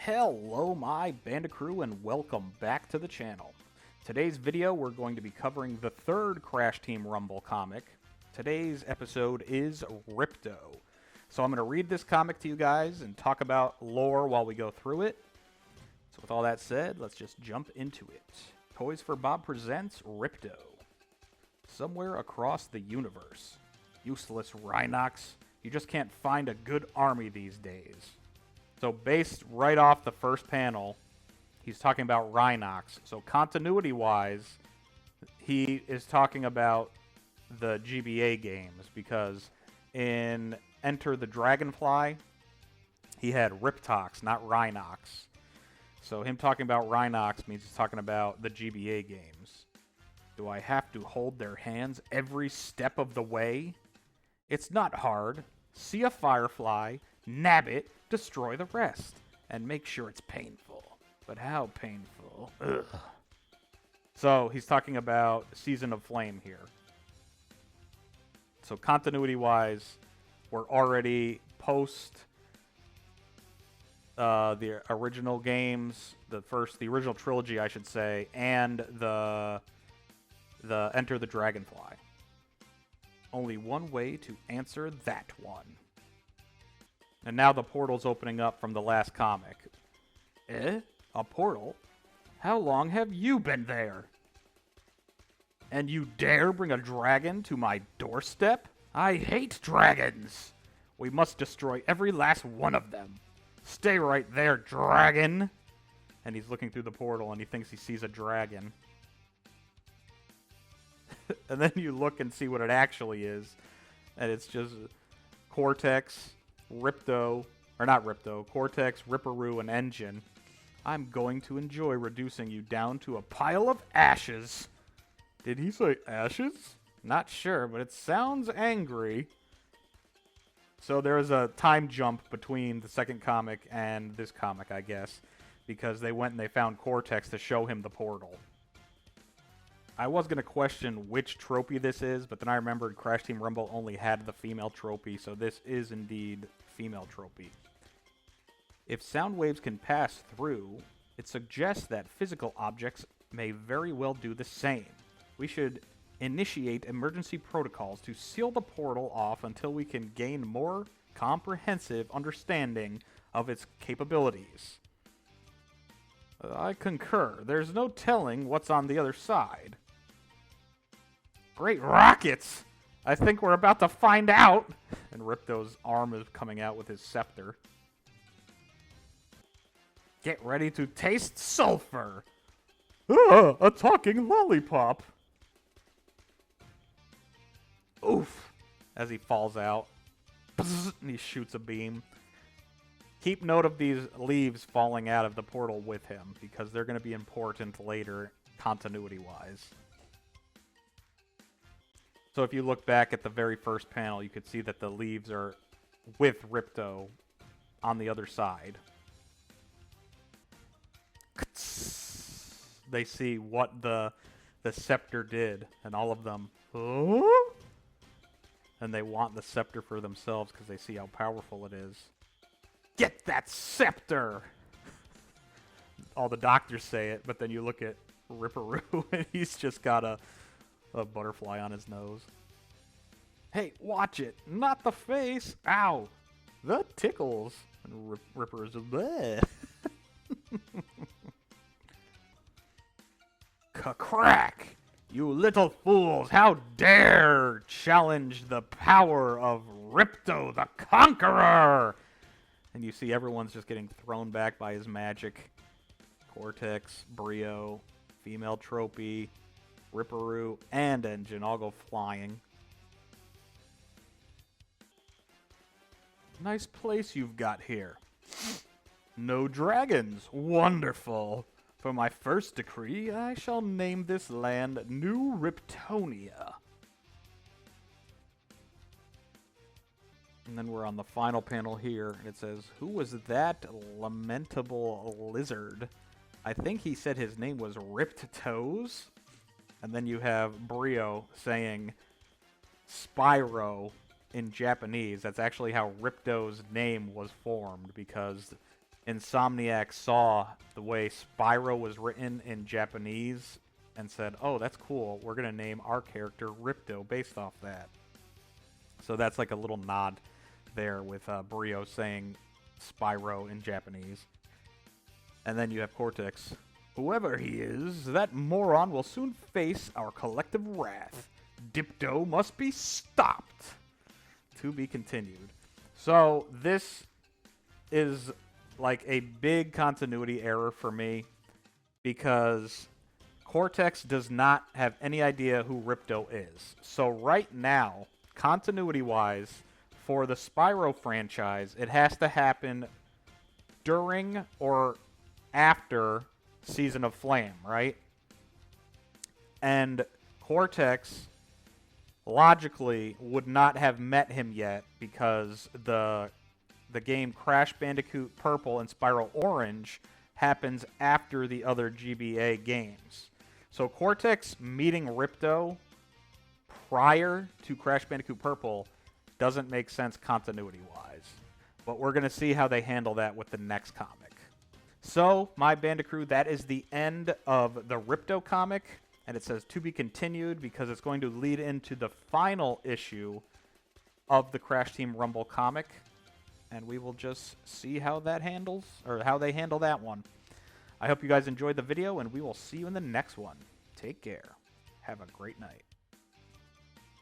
Hello my Bandicoot and welcome back to the channel. Today's video we're going to be covering the third Crash Team Rumble comic. Today's episode is Ripto. So I'm going to read this comic to you guys and talk about lore while we go through it. So with all that said, let's just jump into it. Toys for Bob presents Ripto. Somewhere across the universe. Useless Rhinox. You just can't find a good army these days. So based right off the first panel, he's talking about Rhinox. So continuity-wise, he is talking about the GBA games because in Enter the Dragonfly, he had Riptox, not Rhinox. So him talking about Rhinox means he's talking about the GBA games. Do I have to hold their hands every step of the way? It's not hard. See a firefly, nab it, destroy the rest, and make sure it's painful. But how painful? Ugh. So he's talking about Season of Flame here. So continuity-wise, we're already post the original games, the original trilogy, I should say, and the Enter the Dragonfly. Only one way to answer that one. And now the portal's opening up from the last comic. Eh? A portal? How long have you been there? And you dare bring a dragon to my doorstep? I hate dragons! We must destroy every last one of them. Stay right there, dragon! And he's looking through the portal and he thinks he sees a dragon. And then you look and see what it actually is. And it's just Cortex, Ripto, or not Ripto, Cortex, Ripperoo, and Engine. I'm going to enjoy reducing you down to a pile of ashes. Did he say ashes? Not sure, but it sounds angry. So there's a time jump between the second comic and this comic, I guess, because they went and they found Cortex to show him the portal. I was going to question which trophy this is, but then I remembered Crash Team Rumble only had the female trophy, so this is indeed female trophy. If sound waves can pass through, it suggests that physical objects may very well do the same. We should initiate emergency protocols to seal the portal off until we can gain more comprehensive understanding of its capabilities. I concur. There's no telling what's on the other side. Great rockets! I think we're about to find out! And Ripto's arm is coming out with his scepter. Get ready to taste sulfur! Ah, a talking lollipop! Oof! As he falls out. Bzz, and he shoots a beam. Keep note of these leaves falling out of the portal with him, because they're going to be important later, continuity-wise. So if you look back at the very first panel, you could see that the leaves are with Ripto on the other side. They see what the scepter did, and all of them, oh? And they want the scepter for themselves because they see how powerful it is. Get that scepter! All the doctors say it, but then you look at Ripperoo and he's just got a butterfly on his nose. Hey, watch it! Not the face! Ow! That tickles! And Ripper is just bleh. Crack! You little fools! How dare challenge the power of Ripto the Conqueror! And you see everyone's just getting thrown back by his magic. Cortex, Brio, female trophy, Ripperoo, and Engine all go flying. Nice place you've got here. No dragons. Wonderful. For my first decree, I shall name this land New Riptonia. And then we're on the final panel here, and it says, who was that lamentable lizard? I think he said his name was Ripped Toes. And then you have Brio saying Spyro in Japanese. That's actually how Ripto's name was formed, because Insomniac saw the way Spyro was written in Japanese and said, oh, that's cool. We're going to name our character Ripto based off that. So that's like a little nod there with Brio saying Spyro in Japanese. And then you have Cortex. Whoever he is, that moron will soon face our collective wrath. Dipto must be stopped. To be continued. So this is like a big continuity error for me because Cortex does not have any idea who Ripto is. So right now, continuity-wise, for the Spyro franchise, it has to happen during or after Season of Flame, right? And Cortex logically would not have met him yet because the game Crash Bandicoot Purple and Spyro Orange happens after the other GBA games. So Cortex meeting Ripto prior to Crash Bandicoot Purple doesn't make sense continuity-wise. But we're going to see how they handle that with the next comic. So, my Bandicrew, that is the end of the Ripto comic. And it says to be continued because it's going to lead into the final issue of the Crash Team Rumble comic. And we will just see how that handles, or how they handle that one. I hope you guys enjoyed the video, and we will see you in the next one. Take care. Have a great night.